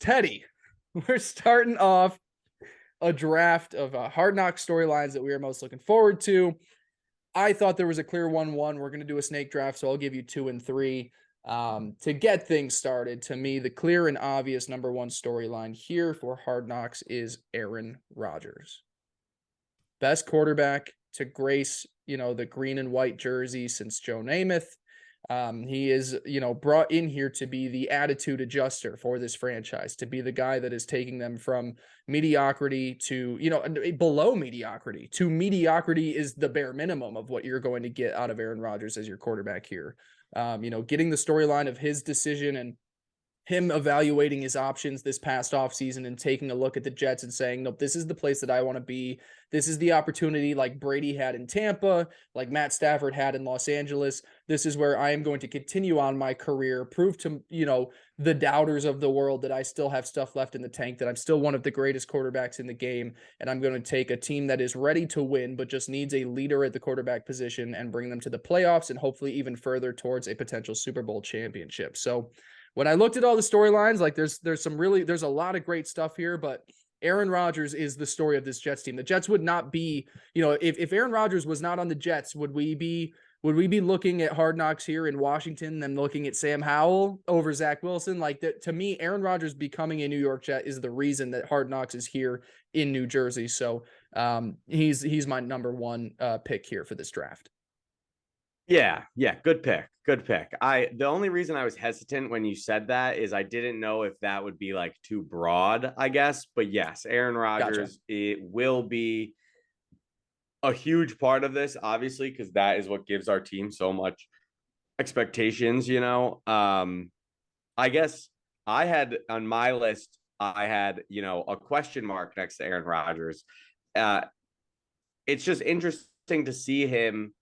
Teddy, we're starting off a draft of Hard Knock storylines that we are most looking forward to. I thought there was a clear 1-1. We're going to do a snake draft, so I'll give you 2 and 3. To get things started, to me, the clear and obvious number one storyline here for Hard Knocks is Aaron Rodgers. Best quarterback to grace, the green and white jersey since Joe Namath. He is, brought in here to be the attitude adjuster for this franchise, to be the guy that is taking them from mediocrity to, below mediocrity. To mediocrity is the bare minimum of what you're going to get out of Aaron Rodgers as your quarterback here. Getting the storyline of his decision and him evaluating his options this past offseason and taking a look at the Jets and saying, nope, this is the place that I want to be. This is the opportunity like Brady had in Tampa, like Matt Stafford had in Los Angeles. This is where I am going to continue on my career, prove to, the doubters of the world that I still have stuff left in the tank, that I'm still one of the greatest quarterbacks in the game. And I'm going to take a team that is ready to win, but just needs a leader at the quarterback position and bring them to the playoffs and hopefully even further towards a potential Super Bowl championship. So when I looked at all the storylines, like there's a lot of great stuff here, but Aaron Rodgers is the story of this Jets team. The Jets would not be, if Aaron Rodgers was not on the Jets, would we be looking at Hard Knocks here in Washington and looking at Sam Howell over Zach Wilson? Like that, to me, Aaron Rodgers becoming a New York Jet is the reason that Hard Knocks is here in New Jersey. So he's my number one pick here for this draft. Yeah, good pick. The only reason I was hesitant when you said that is I didn't know if that would be like too broad, I guess. But yes, Aaron Rodgers, Gotcha. It will be a huge part of this, obviously, because that is what gives our team so much expectations, I guess I had on my list, I had, a question mark next to Aaron Rodgers. It's just interesting to see him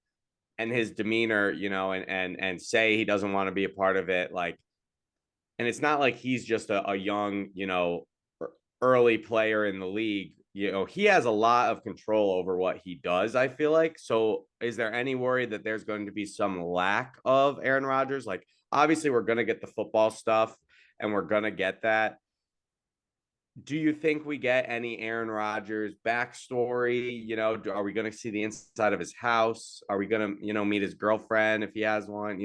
and his demeanor, and say he doesn't want to be a part of it. Like, and it's not like he's just a young, early player in the league. He has a lot of control over what he does, I feel like. So is there any worry that there's going to be some lack of Aaron Rodgers? Like, obviously we're going to get the football stuff and we're going to get that. Do you think we get any Aaron Rodgers backstory? Are we going to see the inside of his house? Are we going to, meet his girlfriend if he has one?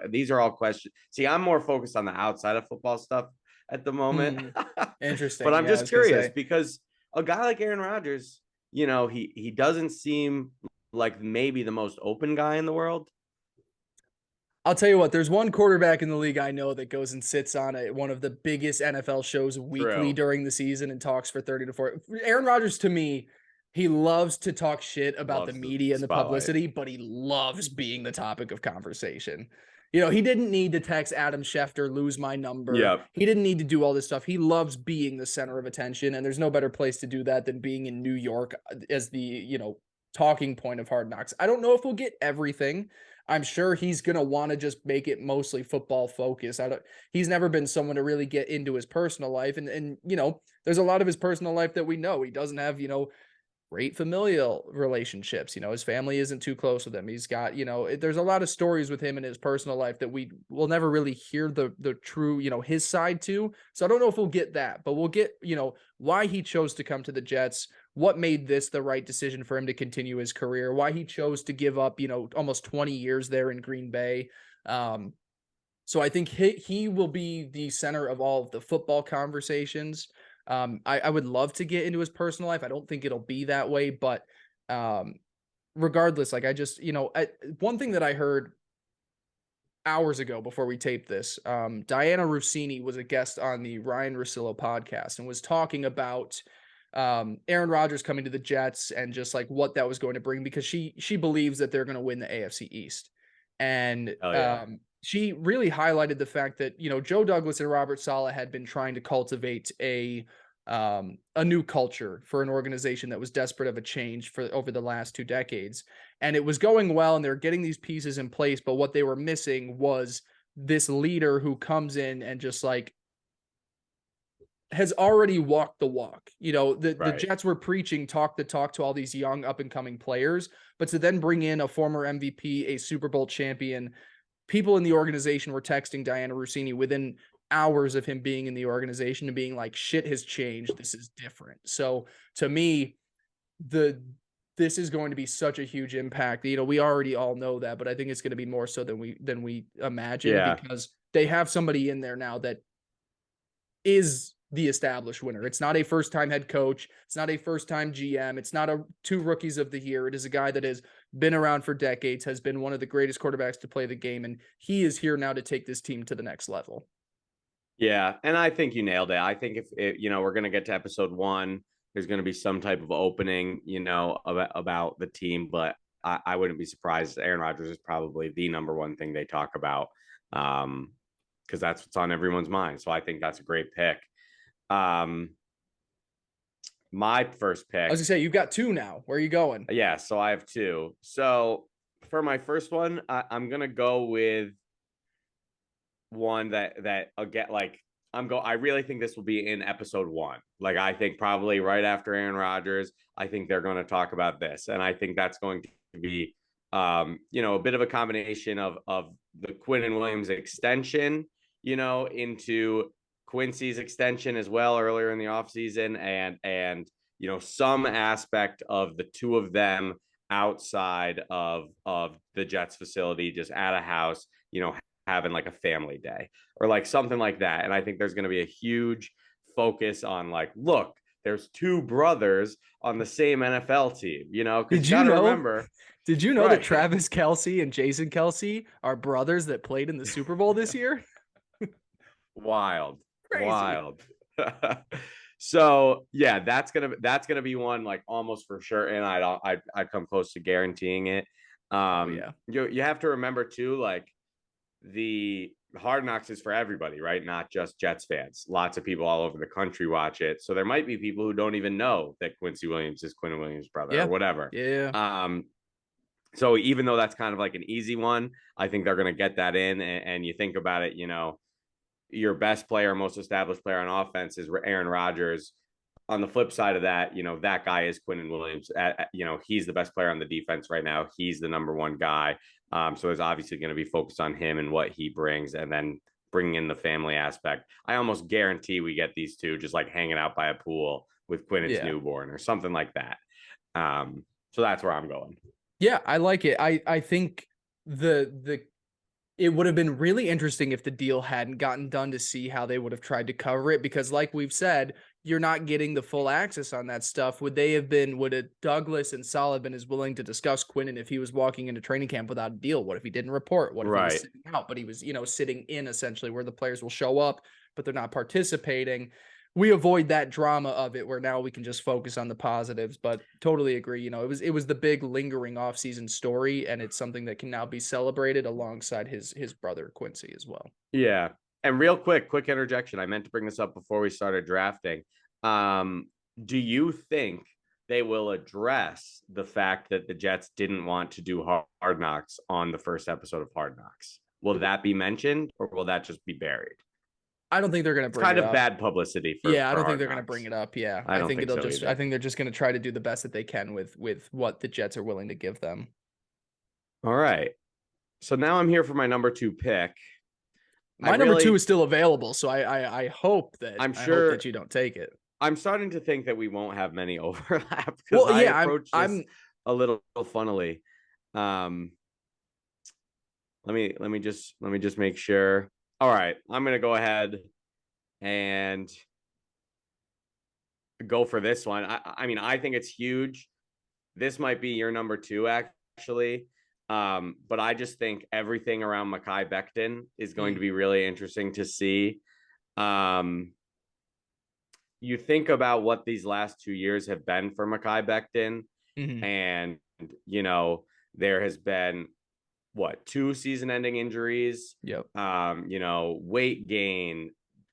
These are all questions. See, I'm more focused on the outside of football stuff at the moment. Interesting. But I'm Yeah, just curious because a guy like Aaron Rodgers, he doesn't seem like maybe the most open guy in the world. I'll tell you what, there's one quarterback in the league I know that goes and sits on one of the biggest NFL shows weekly during the season and talks for 30 to 40. Aaron Rodgers, to me, he loves to talk shit about the media and the publicity, but he loves being the topic of conversation. He didn't need to text Adam Schefter, lose my number. Yep. He didn't need to do all this stuff. He loves being the center of attention, and there's no better place to do that than being in New York as the, talking point of Hard Knocks. I don't know if we'll get everything. I'm sure he's going to want to just make it mostly football focused. He's never been someone to really get into his personal life. And there's a lot of his personal life that we know. He doesn't have, great familial relationships. His family isn't too close with him. He's got, there's a lot of stories with him in his personal life that we will never really hear the true, his side to. So I don't know if we'll get that, but we'll get, why he chose to come to the Jets, what made this the right decision for him to continue his career, why he chose to give up, almost 20 years there in Green Bay. So I think he will be the center of all of the football conversations. I would love to get into his personal life. I don't think it'll be that way, but regardless, like I just, one thing that I heard hours ago before we taped this, Diana Rossini was a guest on the Ryan Russillo podcast and was talking about Aaron Rodgers coming to the Jets and just like what that was going to bring, because she believes that they're going to win the AFC East. And she really highlighted the fact that, Joe Douglas and Robert Saleh had been trying to cultivate a new culture for an organization that was desperate of a change for over the last 2 decades. And it was going well and they're getting these pieces in place. But what they were missing was this leader who comes in and just like has already walked the walk. The Jets were preaching talk the talk to all these young up and coming players, but to then bring in a former MVP, a Super Bowl champion, people in the organization were texting Diana Rossini within hours of him being in the organization and being like, shit has changed. This is different. So to me, the this is going to be such a huge impact. You know, we already all know that, but I think it's going to be more so than we imagine Yeah. because they have somebody in there now that is the established winner. It's not a first time head coach. It's not a first time GM. It's not a two rookies of the year. It is a guy that has been around for decades, has been one of the greatest quarterbacks to play the game. And he is here now to take this team to the next level. Yeah, and I think you nailed it. I think if it, we're going to get to episode 1, there's going to be some type of opening, about the team, but I wouldn't be surprised. Aaron Rodgers is probably the number one thing they talk about, because that's what's on everyone's mind. So I think that's a great pick. My first I pick, was gonna say, you've got two now. Where are you going? yeah, so I have 2. So for my first one, I'm going to go with one that I'll get like I really think this will be in episode 1. Like I think probably right after Aaron Rodgers, I think they're going to talk about this, and I think that's going to be a bit of a combination of the Quinnen Williams extension, into Quincy's extension as well earlier in the offseason, and some aspect of the two of them outside of the Jets facility, just at a house, having like a family day or like something like that. And I think there's going to be a huge focus on like, look, there's 2 brothers on the same NFL team, because Did you you got to know? remember, Did you know that right? Travis Kelce and Jason Kelce are brothers that played in the Super Bowl this year? Wild, Crazy. wild. So yeah, that's gonna be one like almost for sure, and I'd come close to guaranteeing it. Oh yeah. You have to remember too, like the Hard Knocks is for everybody, right? Not just Jets fans. Lots of people all over the country watch it. So there might be people who don't even know that Quincy Williams is Quinn Williams' brother or Yeah. whatever. Yeah. So even though that's kind of like an easy one, I think they're going to get that in. And you think about it, your best player, most established player on offense is Aaron Rodgers. On the flip side of that, that guy is Quinnen Williams. He's the best player on the defense right now. He's the number one guy. So it's obviously going to be focused on him and what he brings, and then bringing in the family aspect. I almost guarantee we get these two just like hanging out by a pool with Quinnen's Yeah. newborn or something like that. So that's where I'm going. Yeah, I like it. I think the it would have been really interesting if the deal hadn't gotten done to see how they would have tried to cover it because like we've said, you're not getting the full access on that stuff. Would a Douglas and Saleh been as willing to discuss Quinnen if he was walking into training camp without a deal? What if he didn't report? What if he was Right. sitting out, but he was, sitting in essentially where the players will show up, but they're not participating? We avoid that drama of it where now we can just focus on the positives, but totally agree. It was the big lingering offseason story, and it's something that can now be celebrated alongside his brother Quincy as well. Yeah. And real quick interjection. I meant to bring this up before we started drafting. Do you think they will address the fact that the Jets didn't want to do Hard Knocks on the first episode of Hard Knocks? Will that be mentioned or will that just be buried? I don't think they're going to It's bring kind it of up. bad publicity Yeah, I for don't think Hard they're going to bring Knocks. it up. Yeah, I don't think think it'll so just. either. I think they're just going to try to do the best that they can with what the Jets are willing to give them. All right. So now I'm here for my number 2 pick. My number 2 is still available, so I hope that I'm I sure hope that you don't take it. I'm starting to think that we won't have many overlap because Well, I yeah, approach this I'm a little funnily. Let me just make sure. All right, I'm gonna go ahead and go for this one. I mean, I think it's huge. This might be your number 2, actually. But I just think everything around Mekhi Becton is going to be really interesting to see. You think about what these last 2 years have been for Mekhi Becton, and there has been what 2 season-ending injuries. Yep. Weight gain,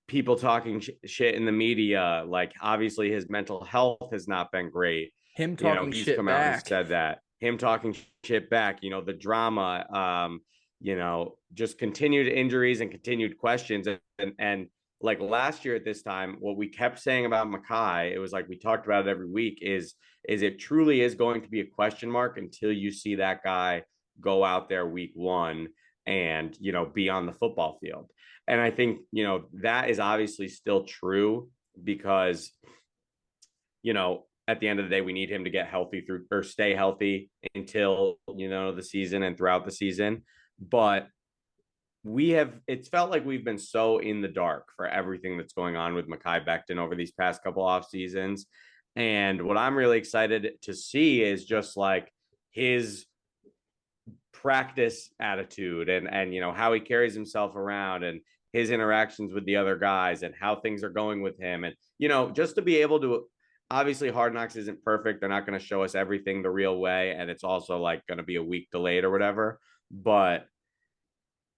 people talking shit in the media. Like obviously his mental health has not been great. Him talking He's shit come out and back. said that. Him talking shit back. The drama. Just continued injuries and continued questions, and like last year at this time, what we kept saying about Mekhi, it was like we talked about it every week, is it truly is going to be a question mark until you see that guy go out there week 1. and, be on the football field. And I think, that is obviously still true because, at the end of the day, we need him to get healthy through or stay healthy until, the season and throughout the season. But it's felt like we've been so in the dark for everything that's going on with Mekhi Becton over these past couple off seasons. And what I'm really excited to see is just like his practice attitude and how he carries himself around and his interactions with the other guys and how things are going with him. And just to be able to, obviously Hard Knocks isn't perfect, they're not going to show us everything the real way, and it's also like going to be a week delayed or whatever, but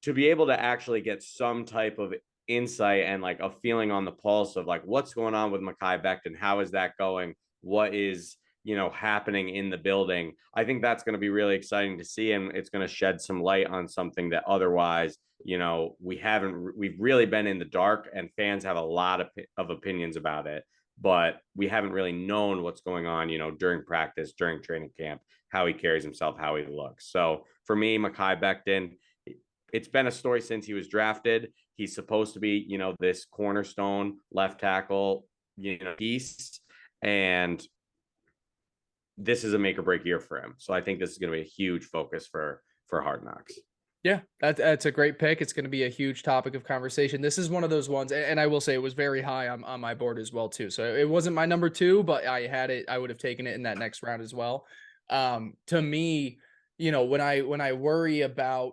to be able to actually get some type of insight and like a feeling on the pulse of like what's going on with Mekhi Becton, how is that going, what is happening in the building. I think that's going to be really exciting to see, and it's going to shed some light on something that otherwise we've really been in the dark, and fans have a lot of opinions about it, but we haven't really known what's going on during practice, during training camp, how he carries himself, how he looks. So for me, Mekhi Becton, it's been a story since he was drafted. He's supposed to be this cornerstone left tackle piece, and this is a make or break year for him. So I think this is going to be a huge focus for Hard Knocks. Yeah, that's a great pick. It's going to be a huge topic of conversation. This is one of those ones, and I will say it was very high on my board as well too. So it wasn't my number 2, but I had it. I would have taken it in that next round as well. To me, when I worry about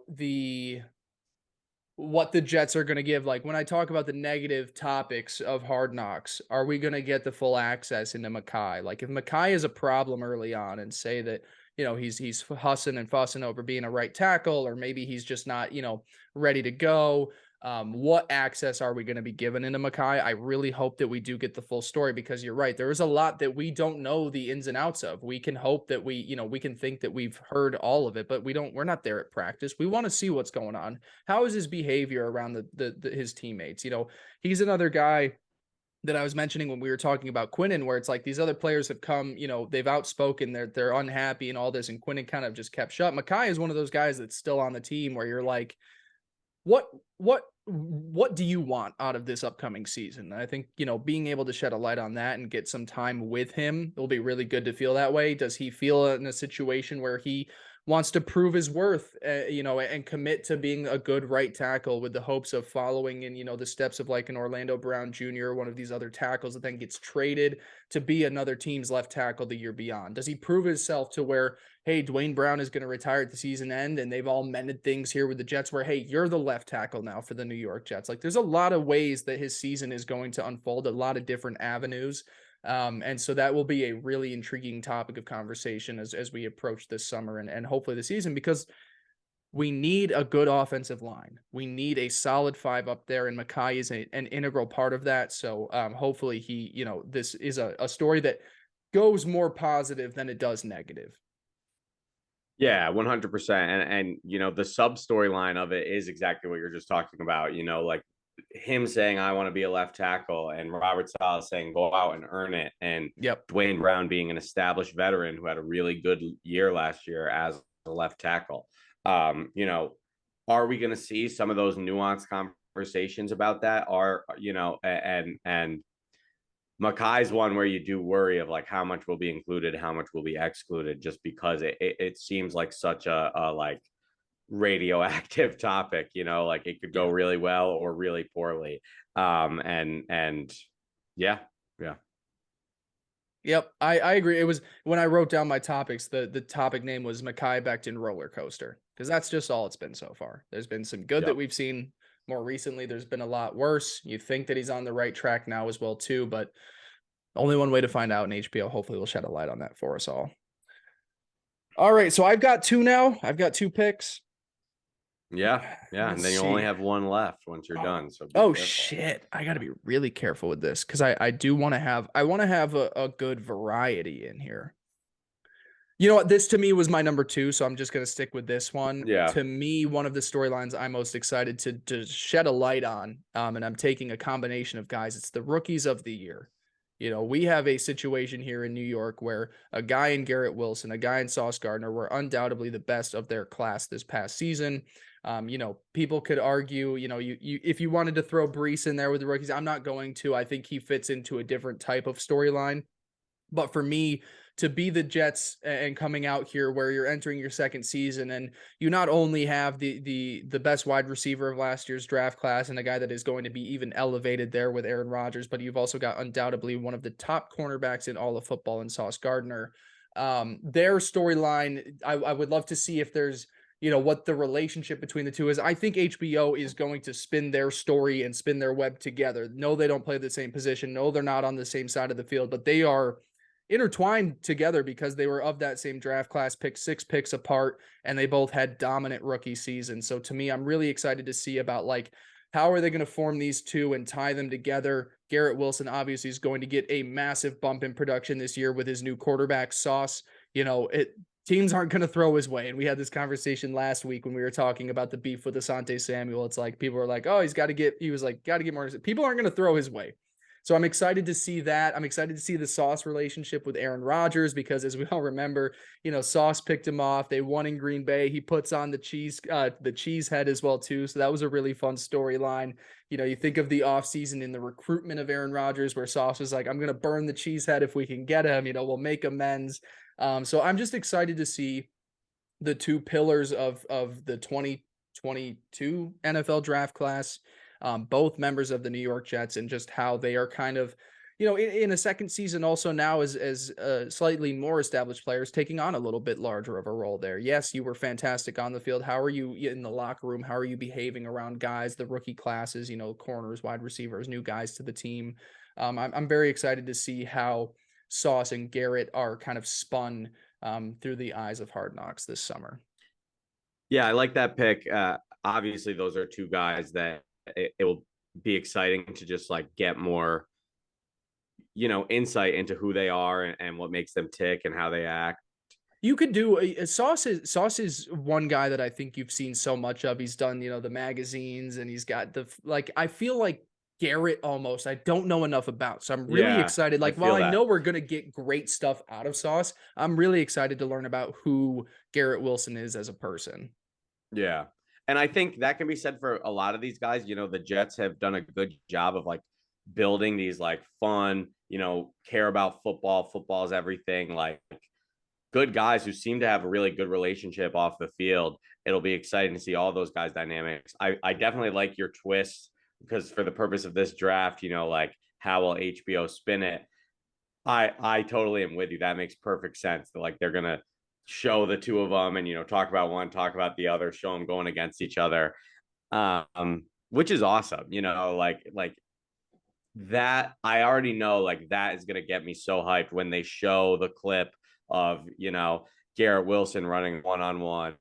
what the Jets are going to give, like when I talk about the negative topics of Hard Knocks, are we going to get the full access into Mekhi? Like if Mekhi is a problem early on and say that, he's hussing and fussing over being a right tackle, or maybe he's just not, ready to go. What access are we going to be given into Mekhi? I really hope that we do get the full story, because you're right. There is a lot that we don't know the ins and outs of. We can hope that we can think that we've heard all of it, but we're not there at practice. We want to see what's going on. How is his behavior around his teammates? He's another guy that I was mentioning when we were talking about Quinnen, where it's like these other players have come, they've outspoken, they're unhappy and all this, and Quinnen kind of just kept shut. Mekhi is one of those guys that's still on the team where you're like, what do you want out of this upcoming season? And I think, being able to shed a light on that and get some time with him will be really good to feel that way. Does he feel in a situation where he wants to prove his worth, and commit to being a good right tackle with the hopes of following in, the steps of like an Orlando Brown Jr., one of these other tackles that then gets traded to be another team's left tackle the year beyond? Does he prove himself to where, hey, Dwayne Brown is going to retire at the season end, and they've all mended things here with the Jets where, hey, you're the left tackle now for the New York Jets? Like there's a lot of ways that his season is going to unfold, a lot of different avenues. And so that will be a really intriguing topic of conversation as we approach this summer and hopefully the season, because we need a good offensive line. We need a solid 5 up there, and Mekhi is an integral part of that. So hopefully this is a story that goes more positive than it does negative. Yeah, 100%. And the sub storyline of it is exactly what you're just talking about. Like him saying, I want to be a left tackle, and Robert Saleh saying, go out and earn it. And Yep. Dwayne Brown being an established veteran who had a really good year last year as a left tackle. Are we going to see some of those nuanced conversations about that? And Mekhi's one where you do worry of like how much will be included, how much will be excluded, just because it seems like such a like radioactive topic, like it could go really well or really poorly. And yeah. Yep, I agree. It was when I wrote down my topics, the topic name was Mekhi Becton roller coaster, because that's just all it's been so far. There's been some good that we've seen more recently. There's been a lot worse. You think that he's on the right track now as well too, but only one way to find out, and HBO hopefully will shed a light on that for us all. All right, so I've got 2 now. I've got 2 picks. Yeah. And then you only have 1 left once you're done. So shit. I gotta be really careful with this, because I do want to have a good variety in here. You know what? This to me was my number 2, so I'm just gonna stick with this one. Yeah. To me, one of the storylines I'm most excited to shed a light on, and I'm taking a combination of guys. It's the rookies of the year. We have a situation here in New York where a guy in Garrett Wilson, a guy in Sauce Gardner were undoubtedly the best of their class this past season. People could argue, you if you wanted to throw Brees in there with the rookies, I'm not going to. I think he fits into a different type of storyline. But for me, to be the Jets and coming out here where you're entering your second season and you not only have the best wide receiver of last year's draft class and a guy that is going to be even elevated there with Aaron Rodgers, but you've also got undoubtedly one of the top cornerbacks in all of football in Sauce Gardner. Their storyline, I would love to see if there's what the relationship between the two is. I think HBO is going to spin their story and spin their web together. No, they don't play the same position. No, they're not on the same side of the field, but they are intertwined together because they were of that same draft class, picked 6 picks apart, and they both had dominant rookie seasons. So to me, I'm really excited to see about like how are they going to form these two and tie them together. Garrett Wilson obviously is going to get a massive bump in production this year with his new quarterback Sauce. Teams aren't going to throw his way. And we had this conversation last week when we were talking about the beef with Asante Samuel. It's like people were like, oh, got to get more. People aren't going to throw his way. So I'm excited to see that. I'm excited to see the Sauce relationship with Aaron Rodgers because, as we all remember, Sauce picked him off. They won in Green Bay. He puts on the cheese head as well too. So that was a really fun storyline. You think of the offseason in the recruitment of Aaron Rodgers, where Sauce was like, "I'm going to burn the cheese head if we can get him. We'll make amends." So I'm just excited to see the two pillars of the 2022 NFL draft class. Both members of the New York Jets and just how they are kind of, in a second season also now as slightly more established players taking on a little bit larger of a role there. Yes, you were fantastic on the field. How are you in the locker room? How are you behaving around guys, the rookie classes, corners, wide receivers, new guys to the team? I'm very excited to see how Sauce and Garrett are kind of spun through the eyes of Hard Knocks this summer. Yeah, I like that pick. Obviously, those are two guys that it will be exciting to just like get more, insight into who they are and what makes them tick and how they act. You could do Sauce is one guy that I think you've seen so much of. He's done, the magazines and he's got I feel like Garrett almost, I don't know enough about. So I'm really excited. Like, while I know we're going to get great stuff out of Sauce, I'm really excited to learn about who Garrett Wilson is as a person. Yeah. And I think that can be said for a lot of these guys. The Jets have done a good job of like building these like fun, care about football. Football is everything. Like good guys who seem to have a really good relationship off the field. It'll be exciting to see all those guys' dynamics. I definitely like your twist because for the purpose of this draft, like how will HBO spin it? I totally am with you. That makes perfect sense. Like they're gonna show the two of them and talk about one, talk about the other, show them going against each other, which is awesome. Like that. I already know like that is gonna get me so hyped when they show the clip of Garrett Wilson running one-on-one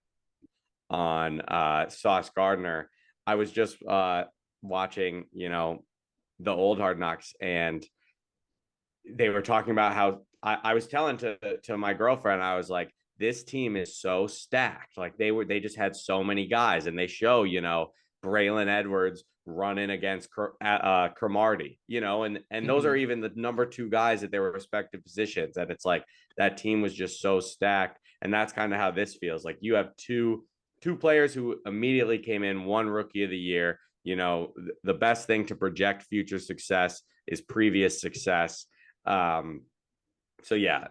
on Sauce Gardner. I was just watching the old Hard Knocks and they were talking about how I was telling to my girlfriend, I was like, this team is so stacked. Like they just had so many guys, and they show, Braylon Edwards running against Cromartie, and those are even the number 2 guys at their respective positions. And it's like that team was just so stacked. And that's kind of how this feels. Like you have two players who immediately came in, one rookie of the year. The best thing to project future success is previous success. So yeah,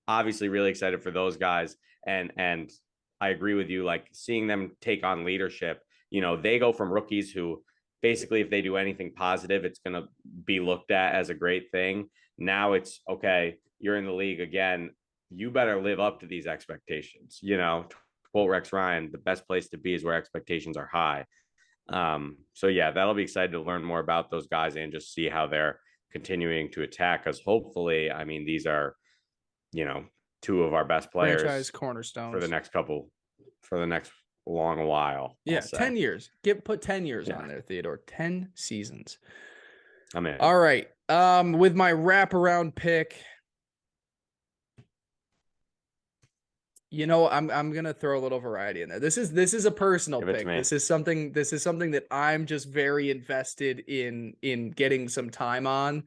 obviously really excited for those guys. And I agree with you, like seeing them take on leadership, they go from rookies who basically, if they do anything positive, it's going to be looked at as a great thing. Now it's okay, you're in the league again. You better live up to these expectations. Quote Rex Ryan, the best place to be is where expectations are high. So yeah, that'll be excited to learn more about those guys and just see how they're continuing to attack. Because hopefully, I mean, these are, 2 of our best players, franchise cornerstones for the next long while. Yeah, 10 years. Put 10 years on there, Theodore. 10 seasons. I'm in. All right. With my wraparound pick, I'm gonna throw a little variety in there. This is a personal pick. This is something that I'm just very invested in getting some time on.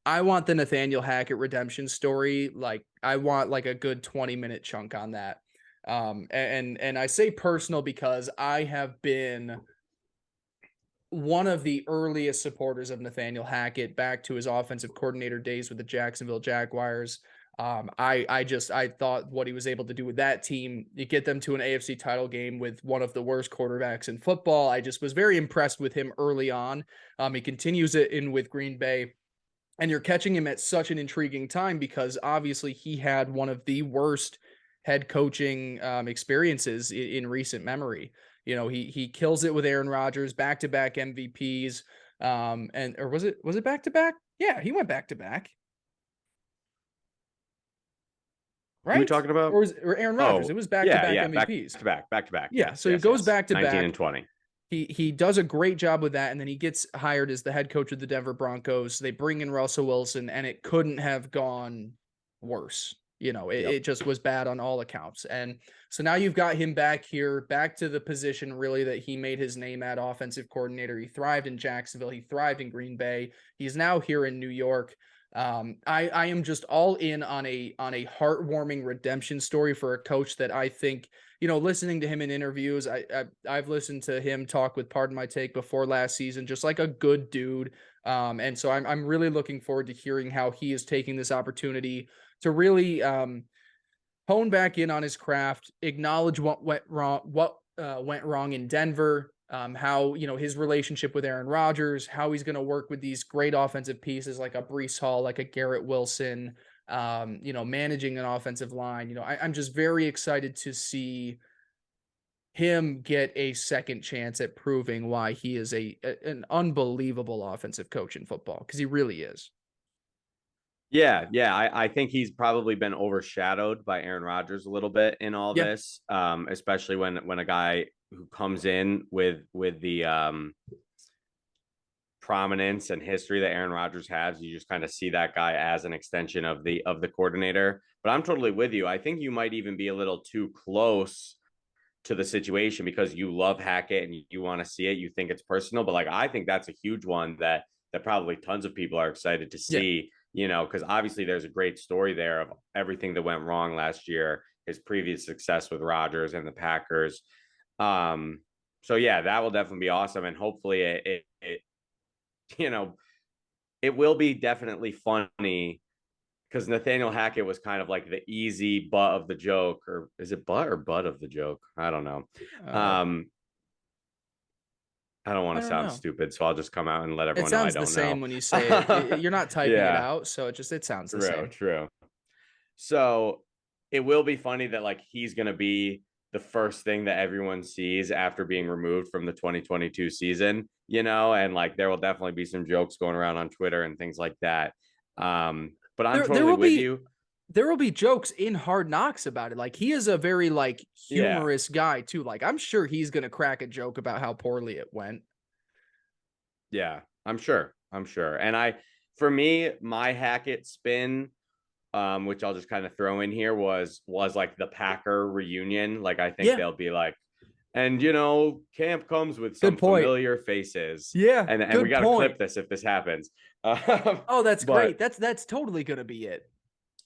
I want the Nathaniel Hackett redemption story. Like I want like a good 20-minute chunk on that. And I say personal because I have been one of the earliest supporters of Nathaniel Hackett back to his offensive coordinator days with the Jacksonville Jaguars. I thought what he was able to do with that team, you get them to an AFC title game with one of the worst quarterbacks in football. I just was very impressed with him early on. He continues it in with Green Bay. And you're catching him at such an intriguing time because obviously he had one of the worst head coaching experiences in recent memory. You know, he kills it with Aaron Rodgers, back to back MVPs, and or was it back to back? Yeah, he went back to back, Who are we right? talking about? Or Aaron Rodgers? It Oh, was back to yeah, back yeah, back MVPs. to back, back to back. Yeah, Yes, so he yes, goes yes. back to 19 back. and 20. He does a great job with that, and then he gets hired as the head coach of the Denver Broncos. They bring in Russell Wilson, and it couldn't have gone worse. You know, Yep. it just was bad on all accounts. And so now you've got him back here, back to the position really that he made his name at, offensive coordinator. He thrived in Jacksonville. He thrived in Green Bay. He's now here in New York. I am just all in on a heartwarming redemption story for a coach that I think, you know, listening to him in interviews, I've listened to him talk with Pardon My Take before last season, just like a good dude. And so I'm really looking forward to hearing how he is taking this opportunity to really hone back in on his craft, acknowledge what went wrong in Denver, how, you know, his relationship with Aaron Rodgers, how he's going to work with these great offensive pieces like a Breece Hall, like a Garrett Wilson, you know, managing an offensive line. You know, I'm just very excited to see him get a second chance at proving why he is an unbelievable offensive coach in football, because he really is. Yeah, yeah. I think he's probably been overshadowed by Aaron Rodgers a little bit in all Yeah. this, especially when a guy who comes in with the prominence and history that Aaron Rodgers has, you just kind of see that guy as an extension of the coordinator. But I'm totally with you. I think you might even be a little too close to the situation because you love Hackett and you want to see it. You think it's personal, but like I think that's a huge one that probably tons of people are excited to Yeah. see. You know, because obviously there's a great story there of everything that went wrong last year, his previous success with Rodgers and the Packers. Um, so yeah, that will definitely be awesome, and hopefully it you know, it will be definitely funny because Nathaniel Hackett was kind of like the easy butt of the joke, or is it butt or butt of the joke? I don't know. Uh, Um, I don't want I to don't sound know. stupid, so I'll just come out and let It everyone know I sounds the don't same know. when you say it. You're not typing it Yeah, out, so it sounds the true, same. true. So it will be funny that like he's gonna be the first thing that everyone sees after being removed from the 2022 season, you know, and like there will definitely be some jokes going around on Twitter and things like that. But I'm There totally will with be you. jokes in Hard Knocks about it. Like he is a very like Yeah, humorous guy too. Like I'm sure he's gonna crack a joke about how poorly it went. yeah, I'm sure. I'm sure. And for me, my Hackett spin, which I'll just kind of throw in here, was like the Packer reunion. Like I think Yeah, they'll be like, and you know, camp comes with good some point. familiar faces, Yeah, and we good got to point. clip this if this happens. Oh, that's great. But That's totally gonna be it.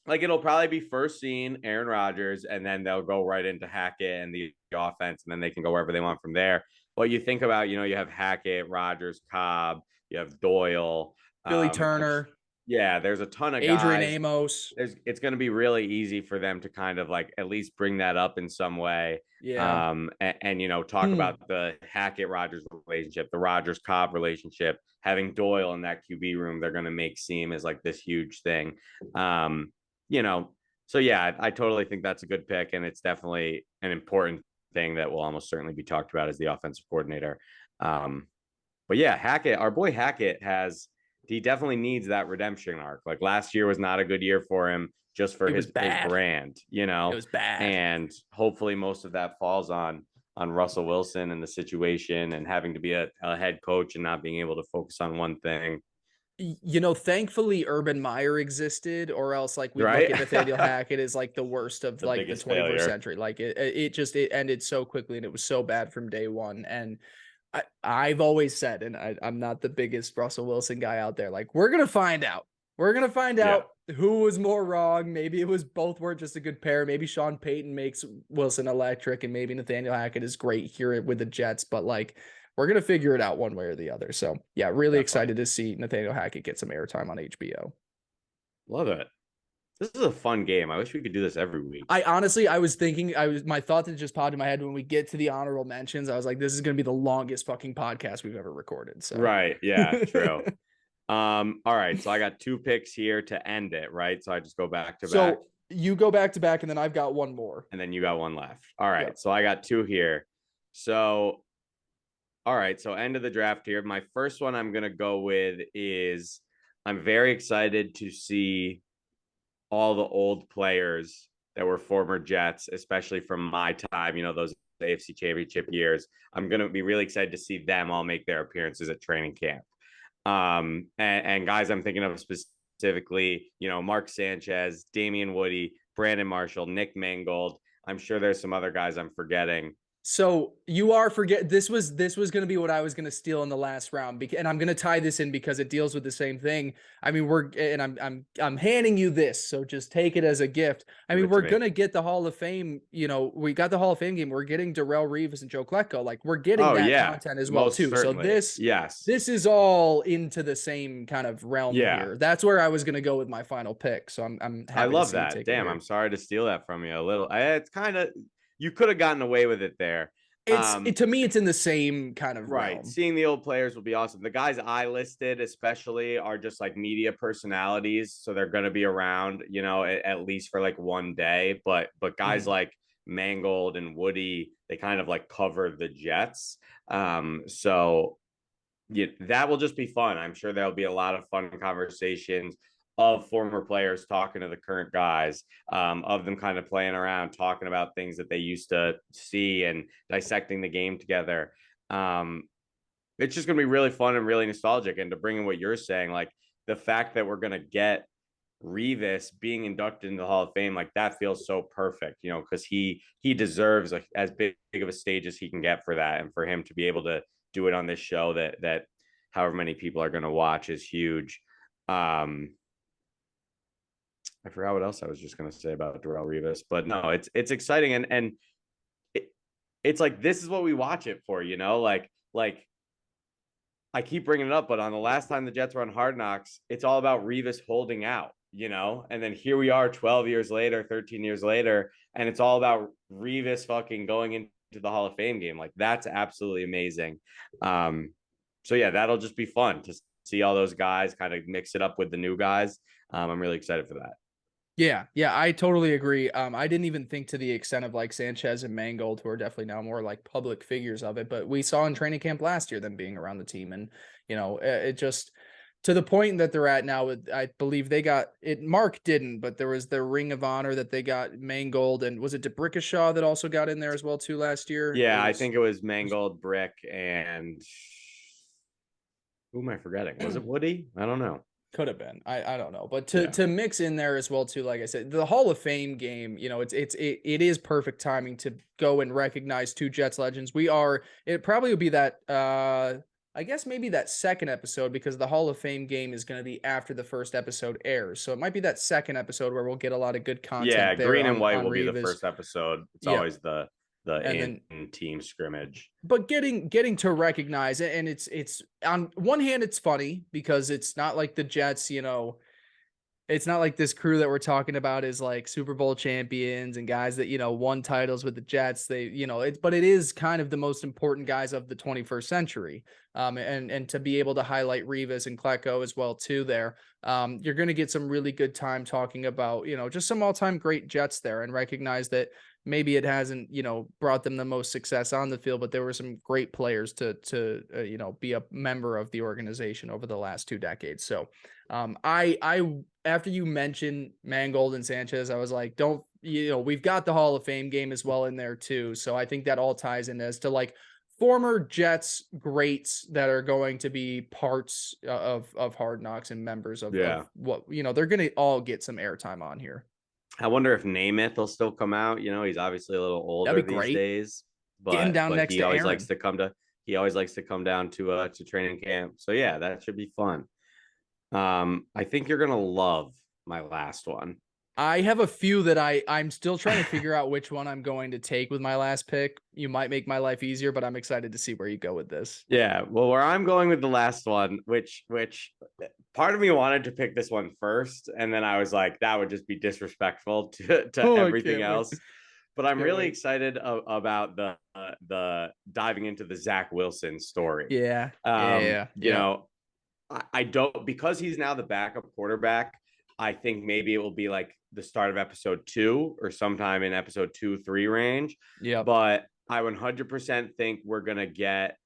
like it'll probably be first scene Aaron Rodgers, and then they'll go right into Hackett and the offense, and then they can go wherever they want from there. But you think about, you know, you have Hackett, Rodgers, Cobb, you have Doyle. Billy Um, Turner, yeah, there's a ton of Adrian guys. Amos. It's going to be really easy for them to kind of like at least bring that up in some way. Yeah. And you know, talk Hmm. about the Hackett Rodgers relationship, the Rodgers Cobb relationship, having Doyle in that QB room, they're going to make seem as like this huge thing. Um, you know, so yeah, I totally think that's a good pick, and it's definitely an important thing that will almost certainly be talked about as the offensive coordinator. Um, but yeah, Hackett, our boy Hackett he definitely needs that redemption arc. Like last year was not a good year for him just for It was his bad. brand, you It know. was bad. And hopefully most of that falls on Russell Wilson and the situation and having to be a head coach and not being able to focus on one thing. You know, thankfully Urban Meyer existed, or else like we'd look Right? at Nathaniel Hackett as like the worst of The like the biggest 21st failure. century. Like it ended so quickly and it was so bad from day one. And I've always said, and I'm not the biggest Russell Wilson guy out there, like we're gonna find out. We're gonna find Yeah. out who was more wrong. Maybe it was both were just a good pair. Maybe Sean Payton makes Wilson electric, and maybe Nathaniel Hackett is great here with the Jets. But like, we're gonna figure it out one way or the other. So yeah, really Definitely. excited to see Nathaniel Hackett get some airtime on HBO. Love it. This is a fun game. I wish we could do this every week. I honestly, I was thinking, my thought that just popped in my head when we get to the honorable mentions. I was like, this is gonna be the longest fucking podcast we've ever recorded. So Right. Yeah, true. All right. So I got two picks here to end it, right? So I just go back to back. so you go back to back, and then I've got one more. And then you got one left. All right. Yep. So I got two here. So all right. So end of the draft here. My first one I'm gonna go with is I'm very excited to see all the old players that were former Jets, especially from my time, those AFC Championship years. I'm going to be really excited to see them all make their appearances at training camp. And guys, I'm thinking of specifically, Mark Sanchez, Damian Woody, Brandon Marshall, Nick Mangold. I'm sure there's some other guys I'm forgetting. So you are this was going to be what I was going to steal in the last round, and I'm going to tie this in because it deals with the same thing. I mean, I'm handing you this, so just take it as a gift. I mean, we're going to get the Hall of Fame. We got the Hall of Fame game. We're getting Darrelle Revis and Joe Klecko. Like, we're getting that content as well too. Certainly. So yes, this is all into the same kind of realm here. That's where I was going to go with my final pick. So I'm happy. I love that. Damn, I'm sorry to steal that from you a little. It's kind of. You could have gotten away with it there. To me, it's in the same kind of realm. Seeing the old players will be awesome. The guys I listed, especially, are just like media personalities, so they're going to be around, at least for like one day. But guys like Mangold and Woody, they kind of like cover the Jets. So yeah, that will just be fun. I'm sure there'll be a lot of fun conversations of former players talking to the current guys, of them kind of playing around, talking about things that they used to see and dissecting the game together. It's just going to be really fun and really nostalgic. And to bring in what you're saying, like the fact that we're going to get Revis being inducted into the Hall of Fame, like that feels so perfect, because he deserves as big of a stage as he can get for that. And for him to be able to do it on this show that however many people are going to watch is huge. I forgot what else I was just going to say about Darrelle Revis, but no, it's exciting. And it's like, this is what we watch it for, like I keep bringing it up, but on the last time the Jets were on Hard Knocks, it's all about Revis holding out, and then here we are 12 years later, 13 years later, and it's all about Revis fucking going into the Hall of Fame game. Like, that's absolutely amazing. So yeah, that'll just be fun to see all those guys kind of mix it up with the new guys. I'm really excited for that. Yeah, I totally agree. I didn't even think to the extent of like Sanchez and Mangold, who are definitely now more like public figures of it. But we saw in training camp last year them being around the team, and it just to the point that they're at now. I believe they got it. Mark didn't, but there was the Ring of Honor that they got Mangold, and was it DeBrickashaw that also got in there as well too last year? Yeah, I think it was Mangold, Brick, and who am I forgetting? Was it Woody? I don't know. Could have been. I don't know. But to mix in there as well too, like I said, the Hall of Fame game, it is perfect timing to go and recognize two Jets legends. It probably would be that I guess maybe that second episode, because the Hall of Fame game is going to be after the first episode airs. So it might be that second episode where we'll get a lot of good content. Yeah, there Green and White on will be Revis. the first episode. It's always the team scrimmage. But getting to recognize it, and it's on one hand it's funny because it's not like the Jets, it's not like this crew that we're talking about is like Super Bowl champions and guys that won titles with the Jets. But it is kind of the most important guys of the 21st century. And to be able to highlight Revis and Klecko as well too there, you're going to get some really good time talking about just some all-time great Jets there, and recognize that maybe it hasn't brought them the most success on the field, but there were some great players to be a member of the organization over the last 2 decades. So I after you mentioned Mangold and Sanchez, I was like, we've got the Hall of Fame game as well in there too. So I think that all ties in as to like former Jets greats that are going to be parts of Hard Knocks and members of what, they're going to all get some airtime on here. I wonder if Namath will still come out. He's obviously a little older these days, but he always likes to come down to training camp. So yeah, that should be fun. I think you're gonna love my last one. I have a few that I'm still trying to figure out which one I'm going to take with my last pick. You might make my life easier, but I'm excited to see where you go with this. Yeah, well, where I'm going with the last one, which part of me wanted to pick this one first, and then I was like, that would just be disrespectful to Oh, I everything can't wait. else. But I'm Can't really wait. excited about the diving into the Zach Wilson story. Yeah. Yeah. You Yep. know, I don't, because he's now the backup quarterback. I think maybe it will be like the start of episode 2 or sometime in episode 2, 3 range. Yep. But I 100% think we're gonna get,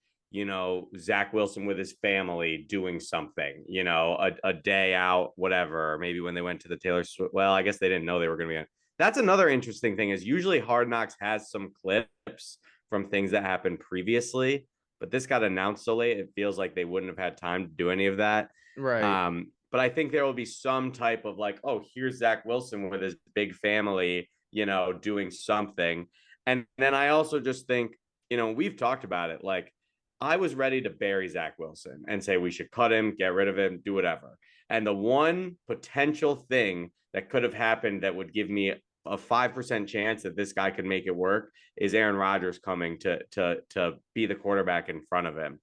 Zach Wilson with his family doing something, a day out, whatever. Or maybe when they went to the Taylor Swift. Well, I guess they didn't know they were gonna be on. That's another interesting thing is usually Hard Knocks has some clips from things that happened previously, but this got announced so late, it feels like they wouldn't have had time to do any of that. Right. But I think there will be some type of like, oh, here's Zach Wilson with his big family, doing something. And then I also just think, we've talked about it. Like, I was ready to bury Zach Wilson and say we should cut him, get rid of him, do whatever. And the one potential thing that could have happened that would give me a 5% chance that this guy could make it work is Aaron Rodgers coming to be the quarterback in front of him.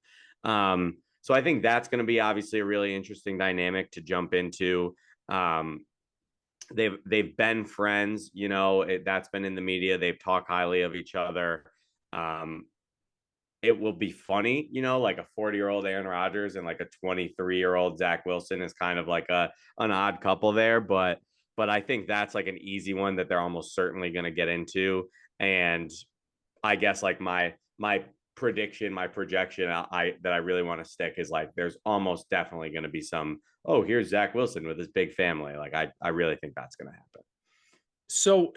So I think that's going to be obviously a really interesting dynamic to jump into. Um, they've been friends, that's been in the media. They've talked highly of each other. Um, it will be funny, like a 40-year-old Aaron Rodgers and like a 23-year-old Zach Wilson is kind of like an odd couple there, but I think that's like an easy one that they're almost certainly going to get into. And I guess like my prediction, my projection, I that I really want to stick is like there's almost definitely going to be some. Oh, here's Zach Wilson with his big family. Like I really think that's going to happen. So,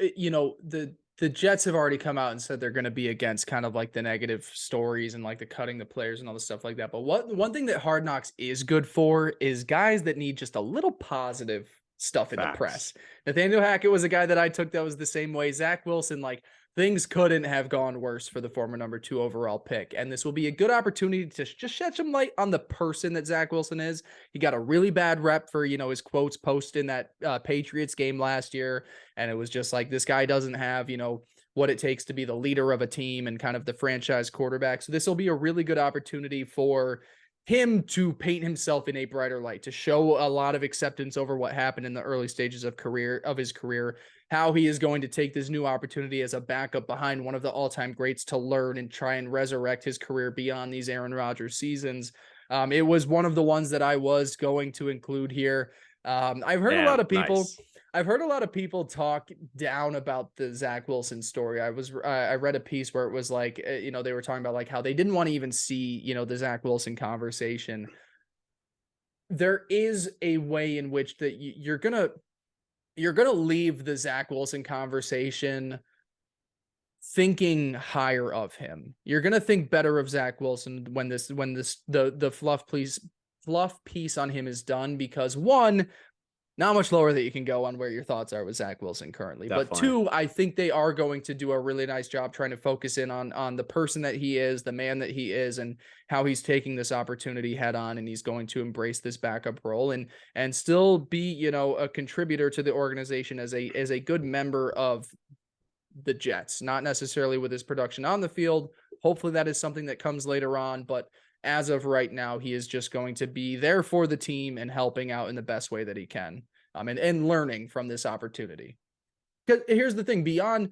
the Jets have already come out and said they're going to be against kind of like the negative stories and like the cutting the players and all the stuff like that. But one thing that Hard Knocks is good for is guys that need just a little positive stuff in the Facts. press. Nathaniel Hackett was a guy that I took that was the same way. Zach Wilson, like things couldn't have gone worse for the former number 2 overall pick. And this will be a good opportunity to just shed some light on the person that Zach Wilson is. He got a really bad rep for, his quotes post in that Patriots game last year. And it was just like, this guy doesn't have, what it takes to be the leader of a team and kind of the franchise quarterback. So this will be a really good opportunity for him to paint himself in a brighter light, to show a lot of acceptance over what happened in the early stages of his career, how he is going to take this new opportunity as a backup behind one of the all-time greats to learn and try and resurrect his career beyond these Aaron Rodgers seasons. It was one of the ones that I was going to include here. I've heard a Yeah, lot of people nice. I've heard a lot of people talk down about the Zach Wilson story. I read a piece where it was like, they were talking about like how they didn't want to even see, the Zach Wilson conversation. There is a way in which that you're gonna leave the Zach Wilson conversation thinking higher of him. You're gonna think better of Zach Wilson when the fluff piece on him is done, because one, not much lower that you can go on where your thoughts are with Zach Wilson currently. But Definitely. two, I think they are going to do a really nice job trying to focus in on the person that he is, the man that he is, and how he's taking this opportunity head on, and he's going to embrace this backup role and still be, a contributor to the organization as a good member of the Jets, not necessarily with his production on the field. Hopefully that is something that comes later on, but as of right now, he is just going to be there for the team and helping out in the best way that he can, and learning from this opportunity. Because here's the thing, beyond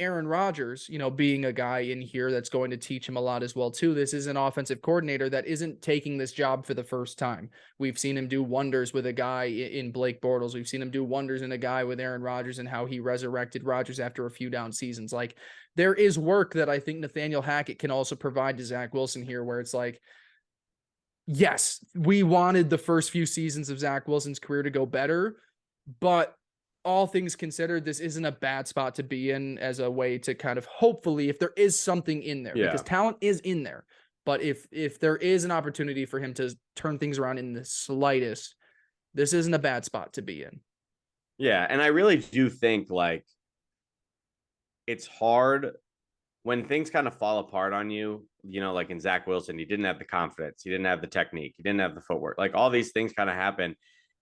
Aaron Rodgers, being a guy in here that's going to teach him a lot as well too. This is an offensive coordinator that isn't taking this job for the first time. We've seen him do wonders with a guy in Blake Bortles. We've seen him do wonders in a guy with Aaron Rodgers and how he resurrected Rodgers after a few down seasons. Like, there is work that I think Nathaniel Hackett can also provide to Zach Wilson here, where it's like, yes, we wanted the first few seasons of Zach Wilson's career to go better, but all things considered, this isn't a bad spot to be in as a way to kind of, hopefully, if there is something in there, because Yeah. talent is in there, but if there is an opportunity for him to turn things around in the slightest, this isn't a bad spot to be in. Yeah. And I really do think like it's hard when things kind of fall apart on you like in Zach Wilson, he didn't have the confidence, he didn't have the technique, he didn't have the footwork. Like all these things kind of happen.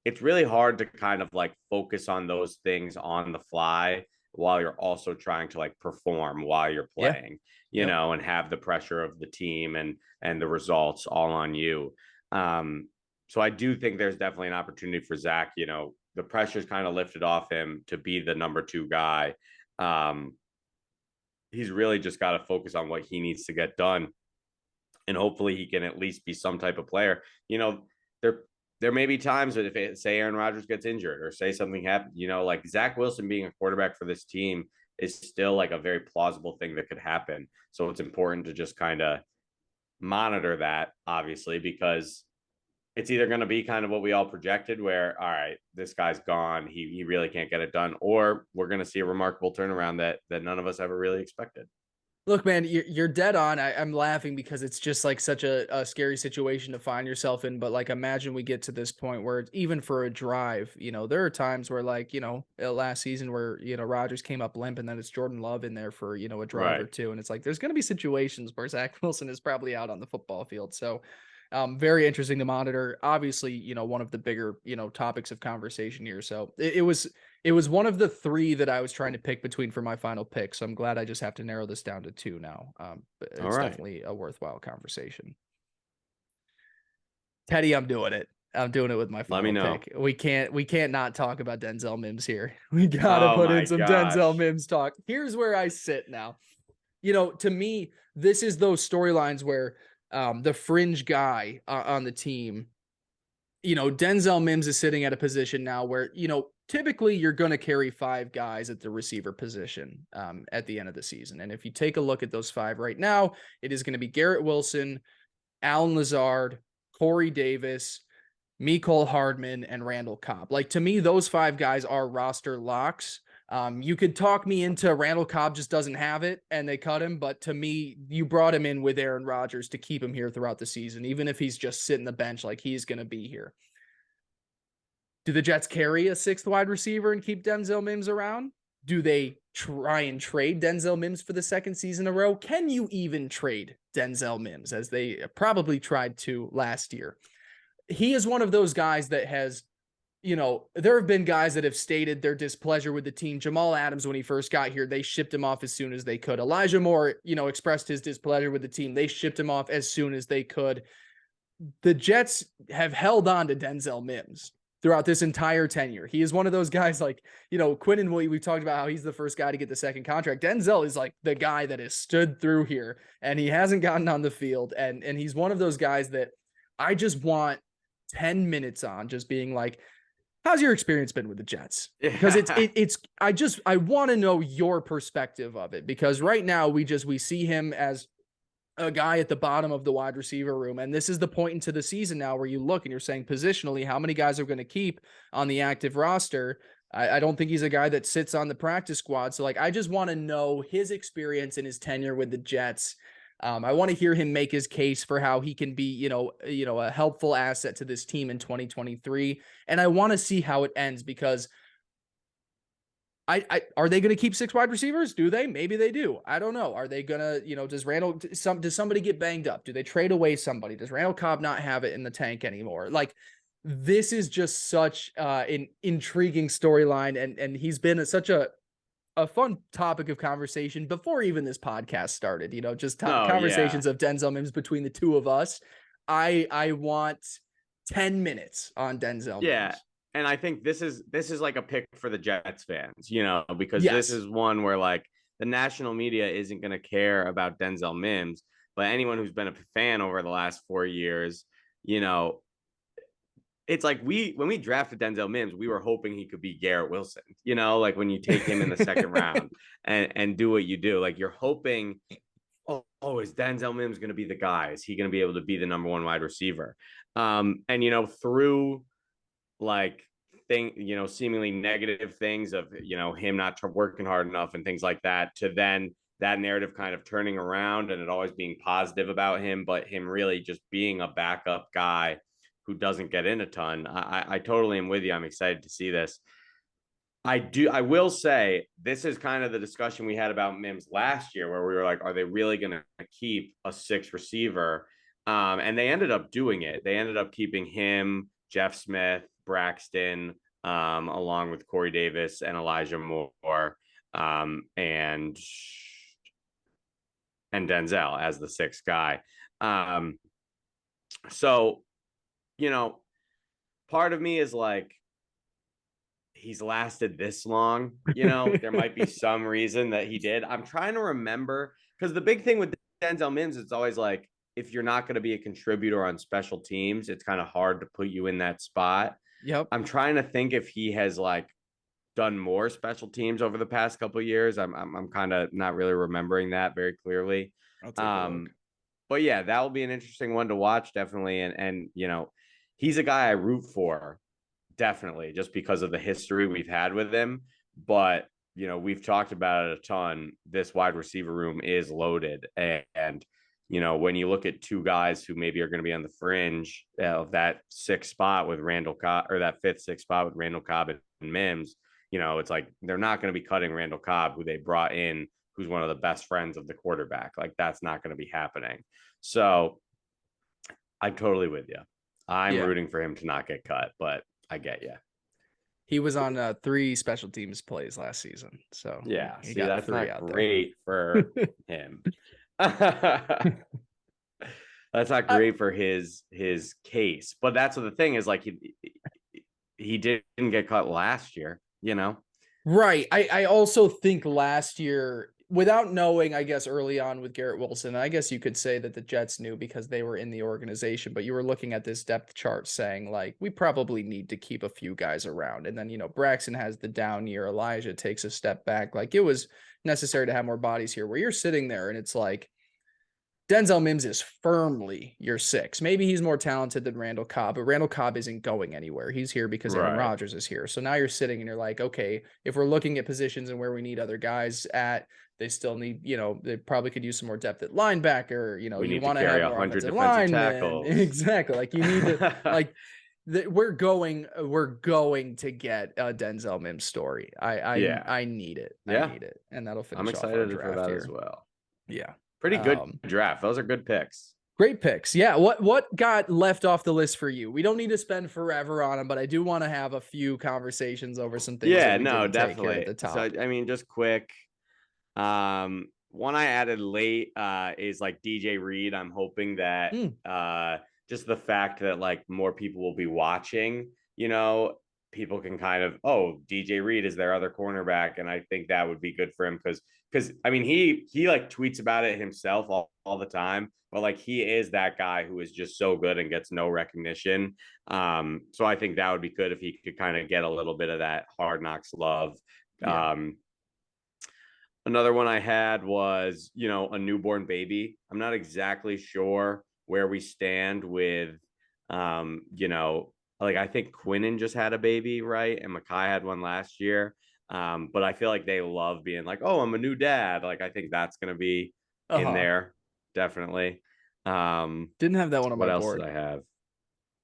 It's really hard to kind of like focus on those things on the fly while you're also trying to like perform while you're Yeah. playing, Yep. and have the pressure of the team and the results all on you. So I do think there's definitely an opportunity for Zach. The pressure's kind of lifted off him to be the number two guy. Um, he's really just got to focus on what he needs to get done, and hopefully he can at least be some type of player. There there may be times that say Aaron Rodgers gets injured or say something happens, like Zach Wilson being a quarterback for this team is still like a very plausible thing that could happen. So it's important to just kind of monitor that, obviously, because it's either going to be kind of what we all projected, where, all right, this guy's gone, he really can't get it done, or we're going to see a remarkable turnaround that none of us ever really expected. Look, man, you're dead on. I'm laughing because it's just like such a scary situation to find yourself in. But like, imagine we get to this point where even for a drive, there are times where like, last season where, Rodgers came up limp and then it's Jordan Love in there for, a drive or Right. two. And it's like, there's going to be situations where Zach Wilson is probably out on the football field. So very interesting to monitor. Obviously, one of the bigger, topics of conversation here. So it was one of the three that I was trying to pick between for my final pick. So I'm glad I just have to narrow this down to two now. But All it's right. definitely a worthwhile conversation. Teddy, I'm doing it. I'm doing it with my Let me final know. pick. We can't not talk about Denzel Mims here. We gotta Oh put in my some Denzel gosh. Mims talk. Here's where I sit now. To me, this is those storylines where the fringe guy on the team, Denzel Mims is sitting at a position now where, typically you're going to carry five guys at the receiver position at the end of the season. And if you take a look at those five right now, it is going to be Garrett Wilson, Alan Lazard, Corey Davis, Mecole Hardman, and Randall Cobb. Like, to me, those five guys are roster locks. You could talk me into Randall Cobb just doesn't have it and they cut him. But to me, you brought him in with Aaron Rodgers to keep him here throughout the season, even if he's just sitting the bench, like he's going to be here. Do the Jets carry a sixth wide receiver and keep Denzel Mims around? Do they try and trade Denzel Mims for the second season in a row? Can you even trade Denzel Mims, as they probably tried to last year? He is one of those guys that has, there have been guys that have stated their displeasure with the team. Jamal Adams, when he first got here, they shipped him off as soon as they could. Elijah Moore, expressed his displeasure with the team. They shipped him off as soon as they could. The Jets have held on to Denzel Mims throughout this entire tenure. He is one of those guys like, Quinn and we talked about how he's the first guy to get the second contract. Denzel is like the guy that has stood through here and he hasn't gotten on the field. And he's one of those guys that I just want 10 minutes on just being like, how's your experience been with the Jets? Because Yeah. I want to know your perspective of it, because right now we see him as a guy at the bottom of the wide receiver room. And this is the point into the season now where you look and you're saying positionally, how many guys are going to keep on the active roster? I don't think he's a guy that sits on the practice squad. So like, I just want to know his experience and his tenure with the Jets. I want to hear him make his case for how he can be, a helpful asset to this team in 2023. And I want to see how it ends, because are they going to keep six wide receivers? Do they? Maybe they do. I don't know. Are they going to, does somebody get banged up? Do they trade away somebody? Does Randall Cobb not have it in the tank anymore? Like, this is just such an intriguing storyline. And he's been such a fun topic of conversation before even this podcast started, just No, yeah. conversations of Denzel Mims between the two of us. I want 10 minutes on Denzel Yeah. Mims. And I think this is like a pick for the Jets fans, because this Yes. is one where like the national media isn't going to care about Denzel Mims, but anyone who's been a fan over the last 4 years, you know, it's like when we drafted Denzel Mims, we were hoping he could be Garrett Wilson, like when you take him in the second round and do what you do, like you're hoping, is Denzel Mims going to be the guy? Is he going to be able to be the number one wide receiver? And through like seemingly negative things of him not working hard enough and things like that, to then that narrative kind of turning around and it always being positive about him, but him really just being a backup guy who doesn't get in a ton. I totally am with you. I'm excited to see this. I will say this is kind of the discussion we had about Mims last year, where we were like, are they really going to keep a six receiver? And they ended up doing it. They ended up keeping him, Jeff Smith, Braxton, along with Corey Davis and Elijah Moore, and Denzel as the sixth guy. Um, so, you know, part of me is like, he's lasted this long. There might be some reason that he did. I'm trying to remember, because the big thing with Denzel Mims, it's always like, if you're not going to be a contributor on special teams, it's kind of hard to put you in that spot. Yep. I'm trying to think if he has like done more special teams over the past couple of years. I'm kind of not really remembering that very clearly. I'll take a look. But yeah, that will be an interesting one to watch, definitely. And he's a guy I root for, definitely, just because of the history we've had with him. But we've talked about it a ton. This wide receiver room is loaded, and when you look at two guys who maybe are going to be on the fringe of that sixth spot with Randall Cobb, or that fifth, sixth spot with Randall Cobb and Mims, it's like they're not going to be cutting Randall Cobb, who they brought in, who's one of the best friends of the quarterback. Like, that's not going to be happening. So I'm totally with you. I'm Yeah. rooting for him to not get cut, but I get you. He was on 3 special teams plays last season. So Yeah, he see, got that's 3 not out great for him. That's not there. great for his case. But that's what the thing is, like, he didn't get cut last year. Right. I also think last year, without knowing, I guess early on with Garrett Wilson, I guess you could say that the Jets knew because they were in the organization, but you were looking at this depth chart saying, like, we probably need to keep a few guys around. And then, Braxton has the down year, Elijah takes a step back. Like, it was necessary to have more bodies here, where you're sitting there and it's like, Denzel Mims is firmly your 6. Maybe he's more talented than Randall Cobb, but Randall Cobb isn't going anywhere. He's here because Aaron Right. Rodgers is here. So now you're sitting and you're like, okay, if we're looking at positions and where we need other guys at, they still need, they probably could use some more depth at linebacker. We You need to want to carry have more 100 offensive defensive linemen. tackles. Exactly. Like, you need to, like, we're going to get a Denzel Mims story. Yeah. I need it. I Yeah. need it. And that'll I'm finish off our excited for draft that as here. well. Yeah. Pretty good draft. Those are good picks. Great picks. Yeah. What got left off the list for you? We don't need to spend forever on them, but I do want to have a few conversations over some things that Yeah, we no, didn't take here at definitely. the So, top. I mean, just quick. One I added late is like DJ Reed. I'm hoping that just the fact that like more people will be watching, people can kind of, oh, DJ Reed is their other cornerback, and I think that would be good for him because I mean he like tweets about it himself all the time, but like he is that guy who is just so good and gets no recognition. So I think that would be good if he could kind of get a little bit of that Hard Knocks love. Yeah. Another one I had was, a newborn baby. I'm not exactly sure where we stand with, like I think Quinnen just had a baby, right? And Makai had one last year. But I feel like they love being like, oh, I'm a new dad. Like, I think that's going to be in Uh-huh. there, definitely. Didn't have that one on What my else did board. I have?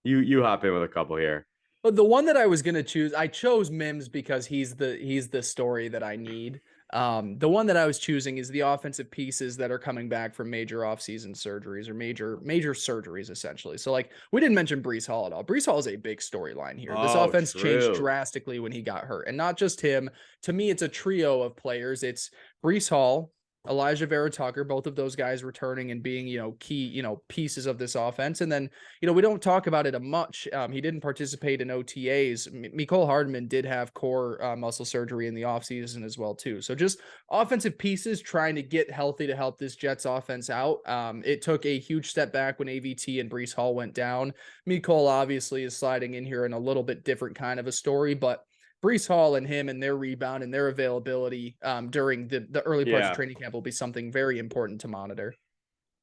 You hop in with a couple here. But the one that I was gonna choose, I chose Mims because he's the story that I need. The one that I was choosing is the offensive pieces that are coming back from major offseason surgeries or major surgeries, essentially. So, like, we didn't mention Breece Hall at all. Breece Hall is a big storyline here. This Oh, offense changed true. drastically when he got hurt, and not just him. To me, it's a trio of players. It's Breece Hall, Elijah Vera Tucker, both of those guys returning and being, key, pieces of this offense. And then, we don't talk about it a much. He didn't participate in OTAs. Mecole Hardman did have core muscle surgery in the offseason as well, too. So just offensive pieces trying to get healthy to help this Jets offense out. It took a huge step back when AVT and Breece Hall went down. Mecole obviously is sliding in here in a little bit different kind of a story, but Breece Hall and him and their rebound and their availability during the early parts of Yeah. training camp will be something very important to monitor.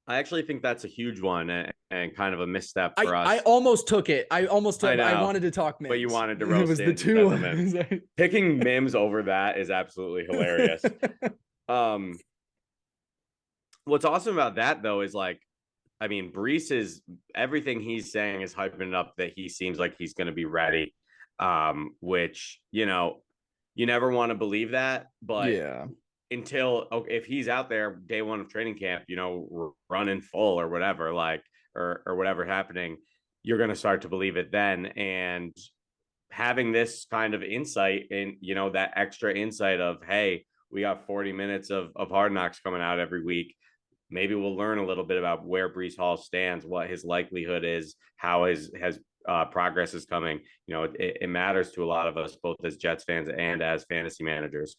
I actually think that's a huge one and kind of a misstep I, for I us. almost took it. I I know, wanted to talk but you Mims. wanted to It roast was the into Denzel two. Mims. Picking Mims over that is absolutely hilarious. Um, what's awesome about that though is like, I mean, Brees is everything he's saying is hyping it up that he seems like he's going to be ready. Which you never want to believe that, but Yeah. until if he's out there day one of training camp, running full or whatever, like or whatever happening, you're going to start to believe it then. And having this kind of insight and that extra insight of, hey, we got 40 minutes of Hard Knocks coming out every week. Maybe we'll learn a little bit about where Breece Hall stands, what his likelihood is, how his has progress is coming. It matters to a lot of us, both as Jets fans and as fantasy managers.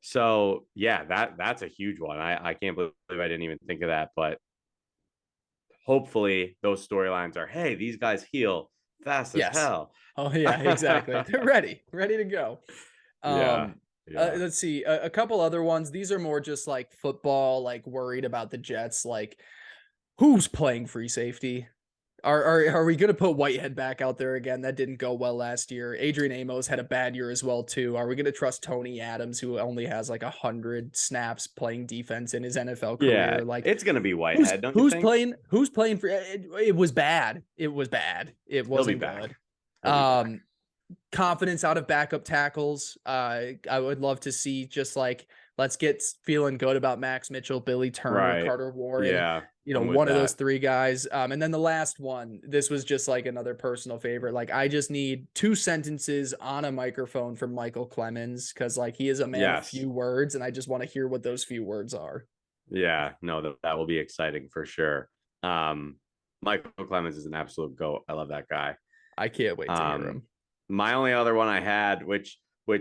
So yeah, that's a huge one. I can't believe I didn't even think of that, but hopefully those storylines are, hey, these guys heal fast as Yes. hell. Oh yeah, exactly. They're ready to go. Yeah. Um, Yeah. let's see a couple other ones. These are more just like football, like worried about the Jets. Like, who's playing free safety? Are we gonna put Whitehead back out there again? That didn't go well last year. Adrian Amos had a bad year as well too. Are we gonna trust Tony Adams, who only has like 100 snaps playing defense in his NFL Yeah. career? Like, It's gonna be who's Whitehead, don't you who's think? playing who's playing for it was bad. It was bad. It He'll be wasn't back. good. He'll be back. Confidence out of backup tackles. I would love to see just like let's get feeling good about Max Mitchell, Billy Turner, Right. Carter Warren, Yeah. I'm with one of those that. three guys. And then the last one, this was just like another personal favorite. Like I just need 2 sentences on a microphone from Michael Clemens because like he is a man of Yes. few words, and I just want to hear what those few words are. Yeah. No, that will be exciting for sure. Um, Michael Clemens is an absolute goat. I love that guy. I can't wait to hear Um, him. my only other one I had,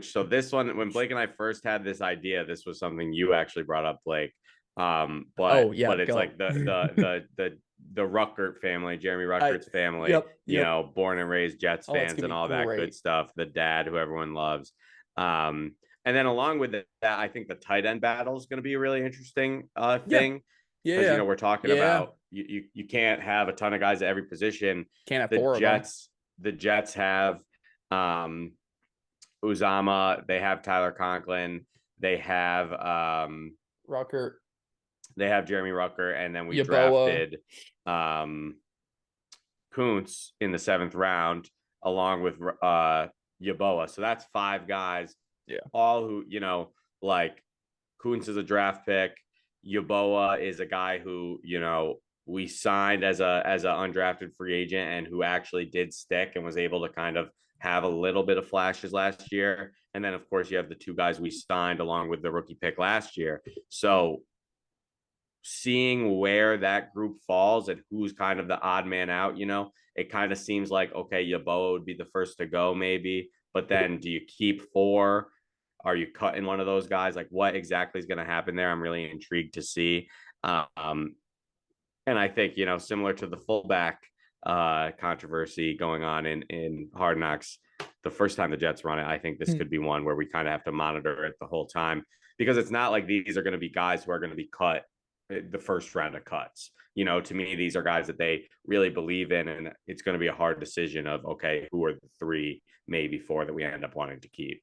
so this one, when Blake and I first had this idea, this was something you actually brought up, Blake. But Oh yeah, it's go. like the Ruckert family, Jeremy I Ruckert's family, yep. born and raised Jets Oh, it's fans gonna and be all that good great. stuff. The dad who everyone loves. And then along with that, I think the tight end battle is going to be a really interesting Yeah, thing because yeah, we're talking yeah. about you can't have a ton of guys at every position. Can't have The 4 of them. Jets have Uzama, they have Tyler Conklin, they have Rucker, Jeremy Rucker, and then we Yaboa. drafted Kuntz in the 7th round along with Yaboa. So that's 5 guys, Yeah. all who like Kuntz is a draft pick. Yaboa is a guy who we signed as a undrafted free agent and who actually did stick and was able to kind of have a little bit of flashes last year. And then of course you have the 2 guys we signed along with the rookie pick last year. So seeing where that group falls and who's kind of the odd man out, it kind of seems like, okay, Yaboa would be the first to go maybe, but then do you keep 4? Are you cutting one of those guys? Like what exactly is going to happen there? I'm really intrigued to see. And I think, similar to the fullback controversy going on in Hard Knocks, the first time the Jets run it, I think this Hmm. could be one where we kind of have to monitor it the whole time because it's not like these are going to be guys who are going to be cut the first round of cuts. To me, these are guys that they really believe in, and it's going to be a hard decision of, okay, who are the 3, maybe 4 that we end up wanting to keep.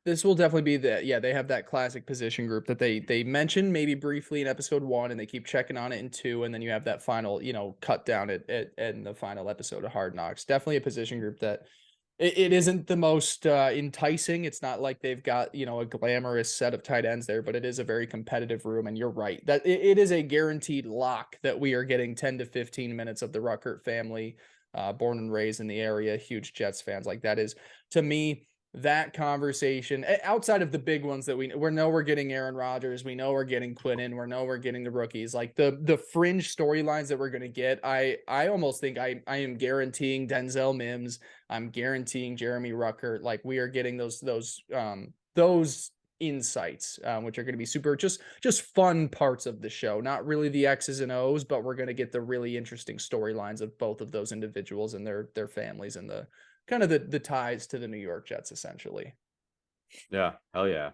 This will definitely be they have that classic position group that they mentioned maybe briefly in episode 1, and they keep checking on it in 2, and then you have that final, cut down at in the final episode of Hard Knocks. Definitely a position group that it isn't the most enticing. It's not like they've got, a glamorous set of tight ends there, but it is a very competitive room. And you're right that it is a guaranteed lock that we are getting 10 to 15 minutes of the Ruckert family, born and raised in the area, huge Jets fans. Like that is, to me, that conversation outside of the big ones that we know we're getting Aaron Rodgers, we know we're getting Quinnen, we know we're getting the rookies, like the fringe storylines that we're going to get. I almost think I am guaranteeing Denzel Mims. I'm guaranteeing Jeremy Ruckert. Like we are getting those insights, which are going to be super just fun parts of the show. Not really the X's and O's, but we're going to get the really interesting storylines of both of those individuals and their families and the kind of the ties to the New York Jets, essentially. Yeah, hell yeah.